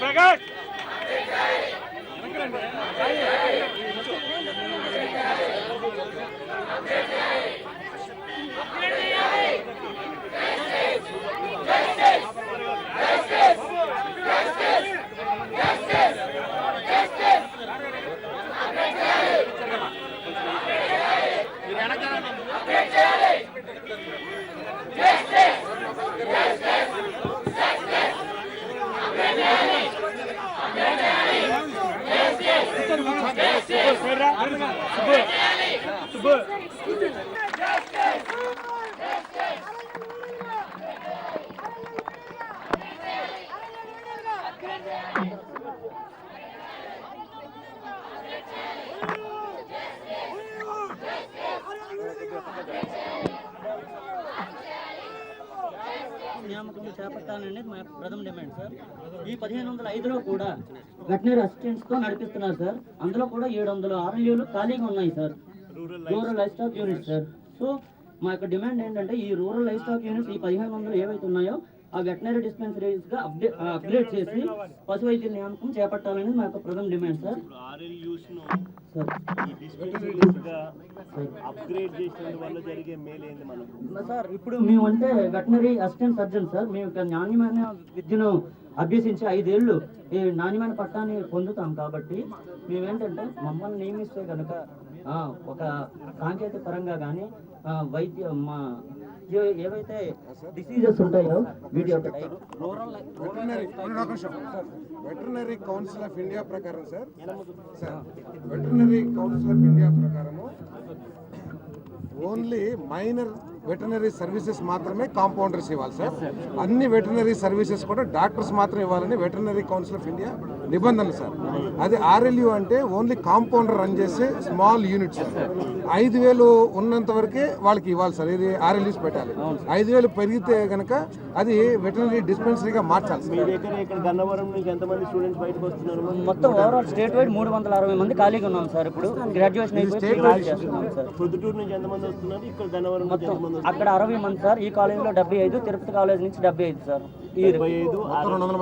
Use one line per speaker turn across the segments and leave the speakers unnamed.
ప్రకాష్
నియామకం చేపట్టాలనేది మా ప్రథమ డిమాండ్ సార్. ఈ 1505లో కూడా వెటనరీ అసిస్టెంట్స్ తో నడిపిస్తున్నారు సార్. అందులో కూడా 700 RLUలు ఖాళీగా ఉన్నాయి sir, rural life stock unit sir. So మా యొక్క డిమాండ్ ఏంటంటే ఈ రూరల్ లైఫ్ స్టాక్ యూనిట్స్ ఈ 1500 ఏవైతే ఉన్నాయో ఆ వెటనరీ డిస్పెన్సరీస్ గా అప్గ్రేడ్ చేసి పశు వైద్య నియామకం చేపట్టాలనేది మా యొక్క ప్రథమ డిమాండ్ సార్. సార్ ఇప్పుడు మేము అంటే వెటనరీ అసిస్టెంట్ సర్జన్ సార్. మేము నాణ్యమైన విద్యను అభ్యసించి 5 ఏళ్ళు ఈ నాణ్యమైన పట్టాన్ని పొందుతాం. కాబట్టి మేమేంటంటే మమ్మల్ని నియమిస్తే కనుక ఒక సాంకేతిక పరంగా కానీ వైద్య మా ఏవైతే డిసీజెస్ ఉంటాయో వీటి యొక్క
వెటర్నరీ కౌన్సిల్ ఆఫ్ ఇండియా ప్రకారం sir veterinary council of India ప్రకారము ఓన్లీ మైనర్ వెటర్నరీ సర్వీసెస్ మాత్రమే కాంపౌండర్స్ ఇవ్వాలి సార్. అన్ని వెటర్నరీ సర్వీసెస్ కూడా డాక్టర్స్ మాత్రం ఇవ్వాలని వెటర్నరీ కౌన్సిల్ ఆఫ్ ఇండియా నిబంధనలు సార్. అది RLU అంటే ఓన్లీ కాంపౌండర్ రన్ చేసే స్మాల్ యూనిట్స్. 5000 ఉన్నంత వరకే వాళ్ళకి ఇవ్వాలి సార్. ఇది RLUs పెట్టాలి. 5000 పెరిగితే కనుక అది వెటర్నరీ డిస్పెన్సరీగా మార్చాలి.
మీ దగ్గర ఇక్కడ గన్నవరం నుంచి ఎంతమంది స్టూడెంట్స్ బయటకు వస్తున్నారు?
మొత్తం ఓవరాల్ స్టేట్ వైడ్ 360 మంది ఖాళీగా ఉన్నాం సార్. ఇప్పుడు గ్రాడ్యుయేషన్ చేస్తున్నాం సార్.
పొద్దుటూరు నుంచి ఎంతమంది వస్తున్నారు? ఇక్కడ గన్నవరం
మొత్తం అక్కడ 60 మంది సార్. ఈ కాలేజీలో 75, తిరుపతి కాలేజ్ నుంచి 75 సార్.
75, 210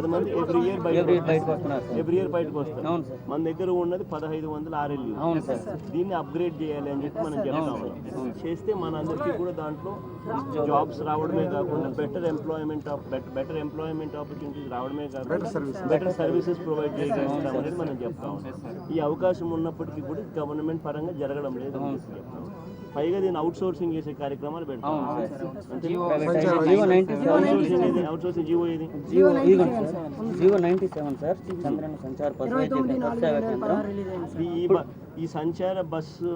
మంది ఎవ్రీ ఇయర్ బయటకు వస్తున్నారు. మన దగ్గర ఉన్నది 1500 RLU.
అవును సార్.
దీన్ని అప్గ్రేడ్ చేయాలి అని చెప్పి మనం చెప్తాము. చేస్తే మన అందరికీ కూడా దాంట్లో జాబ్స్ రావడమే కాకుండా బెటర్ ఎంప్లాయ్మెంట్ ఆపర్చునిటీస్ రావడమే కాకుండా బెటర్ సర్వీసెస్ ప్రొవైడ్ చేయగలుగుతామనేది మనం చెప్తాము. ఈ అవకాశం ఉన్నప్పటికీ కూడా గవర్నమెంట్ పరంగా జరగడం లేదు అని చెప్తాము. పైగా దీన్ని అవుట్ సోర్సింగ్ చేసే కార్యక్రమాలు పెడతాం. అవుట్ సోర్సింగ్ జీవో ఏది?
G O 97 sir. చంద్రన్న సంచార పశు
ఈ సంచార బస్సు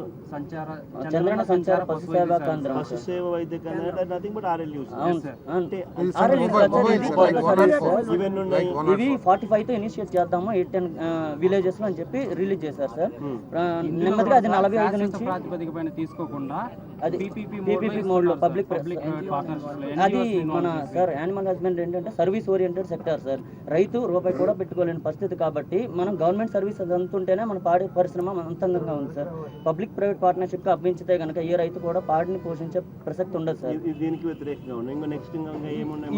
చంద్రన్న సంచార పశు సేవా కేంద్రం,
బస్సు సేవ వైద్య కేంద్రం నథింగ్ బట్ RLUs. అంటే
ఇవన్నీ ఉన్నాయి. ఇవి 45 తో ఇనిషియేట్ చేద్దాము 8-10 విలేజెస్ లో అని చెప్పి రిలీజ్ చేశారు సార్. నెమ్మదిగా అది 45 నుంచి
ప్రాతిపదికపైన తీసుకోకుండా
అది PPP మోడ్ లో పబ్లిక్ అది మన సార్ యానిమల్ హస్బెండరీ ఏంటంటే సర్వీస్ ఓరియంటెడ్ సెక్టర్ సార్. రైతు రూపాయి కూడా పెట్టుకోలేని పరిస్థితి కాబట్టి మనం గవర్నమెంట్ సర్వీస్ అంతుంటేనే మన పాడి పరిశ్రమ అంతంగా ఉంది సార్. పబ్లిక్ ప్రైవేట్ పార్ట్నర్షిప్ గా అభ్యించితే కనుక ఏ రైతు కూడా పాడిని పోషించే ప్రసక్తి ఉండదు సార్.
దీనికి వ్యతిరేకంగా నెక్స్ట్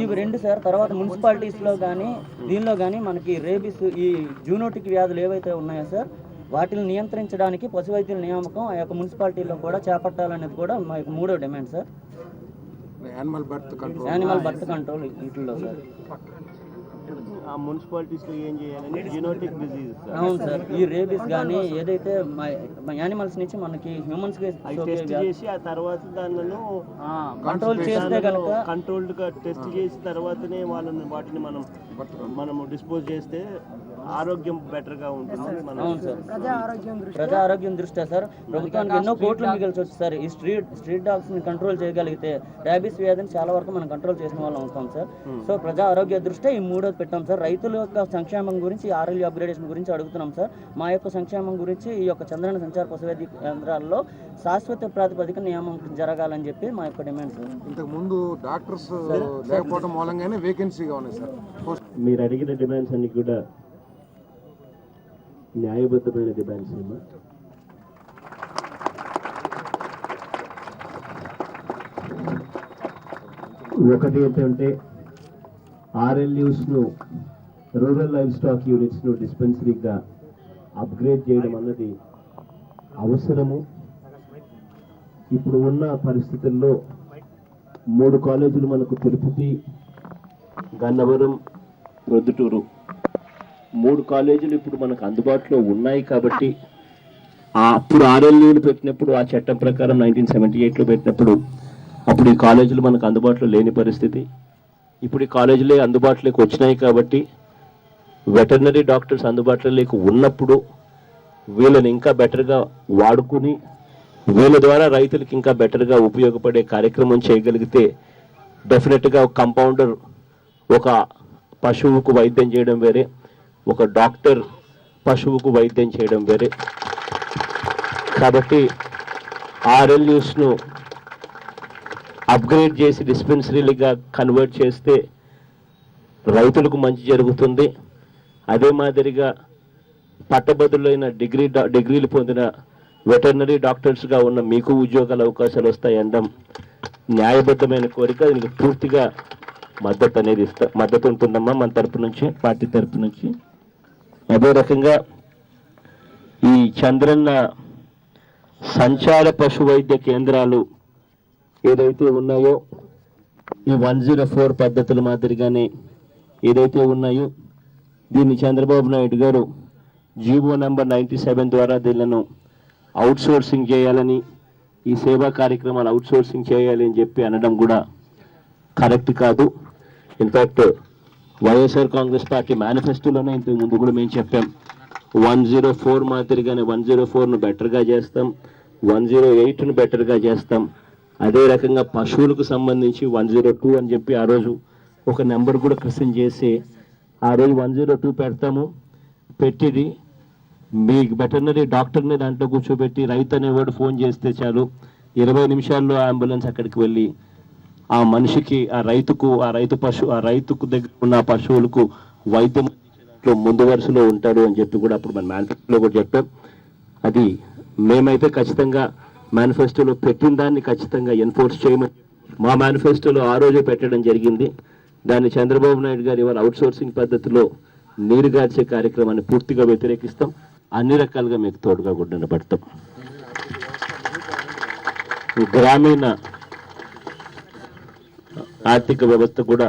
ఇవి రెండు సార్. తర్వాత మున్సిపాలిటీస్ లో కానీ దీనిలో కానీ మనకి రేబీస్ ఈ జూనోటిక్ వ్యాధులు ఏవైతే ఉన్నాయో సార్ వాటిని నియంత్రించడానికి పశు వైద్యుల నియామకం ఆ యొక్క మున్సిపాలిటీలో కూడా చేపట్టాలనేది కూడా మా యొక్క 3వ demand sir.
Animal
birth control వీటిల్లో సార్.
ఆ మున్సిపాలిటీస్ లో ఏం చేయాలని జెనోటిక్ డిసీజ్.
అవును సార్. ఈ రేబీస్ కానీ ఏదైతే యానిమల్స్ నుంచి మనకి హ్యూమన్స్
టెస్ట్ చేసి ఆ తర్వాత దానిలో
కంట్రోల్ చేస్తే కనుక
కంట్రోల్డ్ గా టెస్ట్ చేసి తర్వాతనే వాటిని మనము డిస్పోజ్ చేస్తే ఆరోగ్యం బెటర్ గా ఉంటుంది.
అవును సార్. ప్రజా ఆరోగ్యం దృష్ట్యా సార్ ప్రభుత్వానికి ఎన్నో కోట్లు మిగిల్చి వచ్చి సార్ ఈ స్ట్రీట్ డాగ్స్ ని కంట్రోల్ చేయగలిగితే ర్యాబీస్ వ్యాధిని చాలా వరకు మనం కంట్రోల్ చేసిన వాళ్ళం అవుతాం సార్. సో ప్రజా ఆరోగ్య దృష్ట్యా ఈ 3వది పెట్టాం సార్. రైతుల యొక్క సంక్షేమం గురించి RLU అప్గ్రేడేషన్ గురించి అడుగుతున్నాం సార్. మా యొక్క సంక్షేమం గురించి ఈ యొక్క చంద్రన్న సంచార పశువైద్య కేంద్రాల్లో శాశ్వత ప్రాతిపదిక నియామకం జరగాలని చెప్పి మా యొక్క డిమాండ్ సార్.
ఇంతకు ముందు డాక్టర్స్ లేకపోవడం మూలంగానే వేకెన్సీగా ఉన్నాయి సార్.
మీరు అడిగిన డిమాండ్స్ అన్ని కూడా న్యాయబద్ధమైన డిమాండ్స్ ఏమో. ఒకటి ఏంటంటే ఆర్ఎల్యూస్ను, రూరల్ లైఫ్ స్టాక్ యూనిట్స్ను డిస్పెన్సరీగా అప్గ్రేడ్ చేయడం అన్నది అవసరము. ఇప్పుడు ఉన్న పరిస్థితుల్లో 3 కాలేజీలు మనకు తిరుపతి, గన్నవరం, ప్రొద్దుటూరు 3 కాలేజీలు ఇప్పుడు మనకు అందుబాటులో ఉన్నాయి కాబట్టి అప్పుడు ఆర్ఎల్యూలు పెట్టినప్పుడు ఆ చట్టం ప్రకారం 1978లో పెట్టినప్పుడు అప్పుడు ఈ కాలేజీలు మనకు అందుబాటులో లేని పరిస్థితి. ఇప్పుడు ఈ కాలేజీలే అందుబాటులోకి వచ్చినాయి కాబట్టి వెటర్నరీ డాక్టర్స్ అందుబాటులోకి ఉన్నప్పుడు వీళ్ళని ఇంకా బెటర్గా వాడుకుని వీళ్ళ ద్వారా రైతులకు ఇంకా బెటర్గా ఉపయోగపడే కార్యక్రమం చేయగలిగితే డెఫినెట్గా ఒక కంపౌండర్ ఒక పశువుకు వైద్యం చేయడం వేరే, ఒక డాక్టర్ పశువుకు వైద్యం చేయడం వేరే. కాబట్టి ఆర్ఎల్యూస్ను అప్గ్రేడ్ చేసి డిస్పెన్సరీలుగా కన్వర్ట్ చేస్తే రైతులకు మంచి జరుగుతుంది. అదే మాదిరిగా పట్టభద్రులైన డిగ్రీలు పొందిన వెటర్నరీ డాక్టర్స్గా ఉన్న మీకు ఉద్యోగాల అవకాశాలు వస్తాయి అనడం న్యాయబద్ధమైన కోరిక. దీనికి పూర్తిగా మద్దతు ఉంటుందమ్మా మన తరపు నుంచి, పార్టీ తరపు నుంచి. అదే రకంగా ఈ చంద్రన్న సంచార పశు వైద్య కేంద్రాలు ఏదైతే ఉన్నాయో ఈ 104 పద్ధతుల మాదిరిగానే ఏదైతే ఉన్నాయో దీన్ని చంద్రబాబు నాయుడు గారు జీవో నెంబర్ 97 ద్వారా దీనిలను అవుట్సోర్సింగ్ చేయాలని, ఈ సేవా కార్యక్రమాలు అవుట్సోర్సింగ్ చేయాలి అని చెప్పి అనడం కూడా కరెక్ట్ కాదు. ఇన్ఫ్యాక్ట్ వైఎస్ఆర్ కాంగ్రెస్ పార్టీ మేనిఫెస్టోలోనే ఇంతకు ముందు కూడా మేము చెప్పాం 104 మాదిరిగానే 104ను బెటర్గా చేస్తాం, 108ను బెటర్గా చేస్తాం. అదే రకంగా పశువులకు సంబంధించి 102 అని చెప్పి ఆ రోజు ఒక నెంబర్ కూడా క్రిసన్ చేసి ఆ రోజు 102 పెడతాము. పెట్టిది మీ వెటర్నరీ డాక్టర్ని దాంట్లో కూర్చోబెట్టి రైతు అనేవాడు ఫోన్ చేస్తే చాలు 20 నిమిషాల్లో అంబులెన్స్ అక్కడికి వెళ్ళి ఆ మనిషికి ఆ రైతుకు దగ్గర ఉన్న పశువులకు వైద్యం అందించడంలో ముందు వరుసలో ఉంటారు అని చెప్పి కూడా అప్పుడు మన మేనిఫెస్టోలో కూడా చెప్పాం. అది మేమైతే ఖచ్చితంగా మేనిఫెస్టోలో పెట్టిన దాన్ని ఖచ్చితంగా ఎన్ఫోర్స్ చేయమని మా మేనిఫెస్టోలో ఆ రోజే పెట్టడం జరిగింది. దాన్ని చంద్రబాబు నాయుడు గారు ఇవాళ అవుట్సోర్సింగ్ పద్ధతిలో నీరుగార్చే కార్యక్రమాన్ని పూర్తిగా వ్యతిరేకిస్తాం. అన్ని రకాలుగా మీకు తోడుగా కూడా నిలబడతాం. గ్రామీణ ఆర్థిక వ్యవస్థ కూడా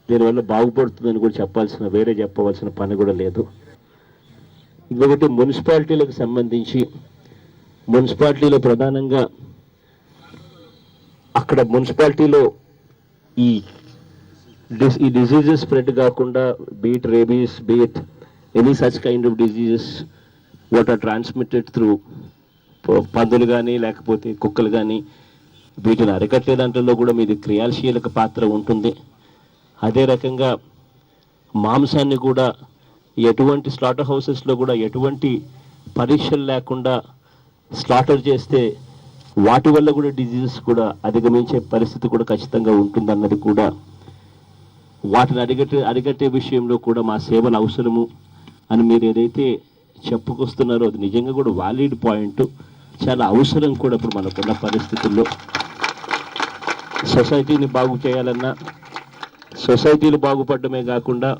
దీనివల్ల బాగుపడుతుందని కూడా చెప్పవలసిన పని కూడా లేదు. ఇంకొకటి మున్సిపాలిటీలకు సంబంధించి మున్సిపాలిటీలో ప్రధానంగా అక్కడ మున్సిపాలిటీలో ఈ డిసీజెస్ స్ప్రెడ్ కాకుండా be it rabies, be it any such kind of diseases what are transmitted through పందులు కానీ లేకపోతే కుక్కలు కానీ వీటిని అరికట్టే దాంట్లో కూడా మీది క్రియాశీలక పాత్ర ఉంటుంది. అదే రకంగా మాంసాన్ని కూడా ఎటువంటి స్లాటర్ హౌసెస్లో కూడా ఎటువంటి పరీక్షలు లేకుండా స్లాటర్ చేస్తే వాటి వల్ల కూడా డిజీజెస్ కూడా అధిగమించే పరిస్థితి కూడా ఖచ్చితంగా ఉంటుందన్నది కూడా వాటిని అరికట్టే విషయంలో కూడా మా సేవలు అవసరము అని మీరు ఏదైతే చెప్పుకొస్తున్నారో అది నిజంగా కూడా వాలిడ్ పాయింట్, చాలా అవసరం కూడా. ఇప్పుడు మనకున్న పరిస్థితుల్లో సొసైటీని బాగు చేయాలన్నా, సొసైటీలు బాగుపడమే కాకుండా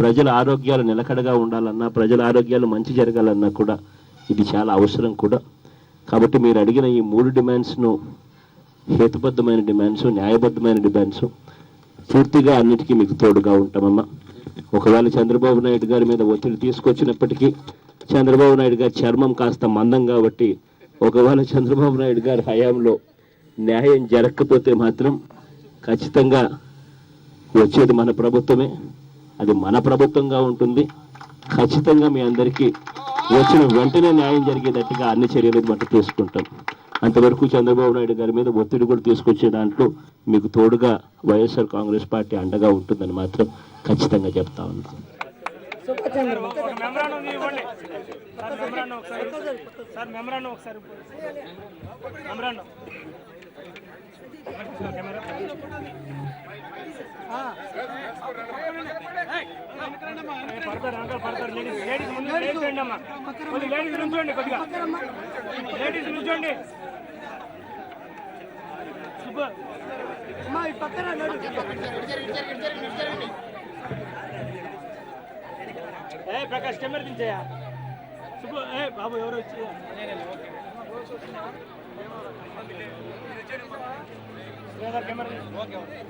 ప్రజల ఆరోగ్యాలు నిలకడగా ఉండాలన్నా, ప్రజల ఆరోగ్యాలు మంచి జరగాలన్నా కూడా ఇది చాలా అవసరం కూడా. కాబట్టి మీరు అడిగిన ఈ 3 డిమాండ్స్ను హేతుబద్ధమైన డిమాండ్స్, న్యాయబద్ధమైన డిమాండ్స్, పూర్తిగా అన్నిటికీ మీకు తోడుగా ఉంటామమ్మా. ఒకవేళ చంద్రబాబు నాయుడు గారి మీద ఒత్తిడి తీసుకొచ్చినప్పటికీ చంద్రబాబు నాయుడు గారి చర్మం కాస్త మందం కాబట్టి ఒకవేళ చంద్రబాబు నాయుడు గారి హయాంలో న్యాయం జరగకపోతే మాత్రం ఖచ్చితంగా వచ్చేది మన ప్రభుత్వమే, అది మన ప్రభుత్వంగా ఉంటుంది. ఖచ్చితంగా మీ అందరికీ వచ్చిన వెంటనే న్యాయం జరిగేటట్టుగా అన్ని చర్యలు మట్టు తీసుకుంటాం. అంతవరకు చంద్రబాబు నాయుడు గారి మీద ఒత్తిడి కూడా తీసుకొచ్చే దాంట్లో మీకు తోడుగా వైఎస్ఆర్ కాంగ్రెస్ పార్టీ అండగా ఉంటుందని మాత్రం ఖచ్చితంగా చెప్తా ఉన్నాం.
కెమెరా పడతారు అంకల్ పడతారు లేడీస్ ముందు లేడీస్ రండి అమ్మా కొద్దిగా లేడీస్ నుంచోండి కొద్దిగా లేడీస్ నుంచోండి సుబ్బు అమ్మా ఈ పక్కన ఏ ప్రకాష్ కెమెరా దించేయా సుబ్బు ఏ బాబు ఎవరు వచ్చి కెమెరా ఓకే ఓకే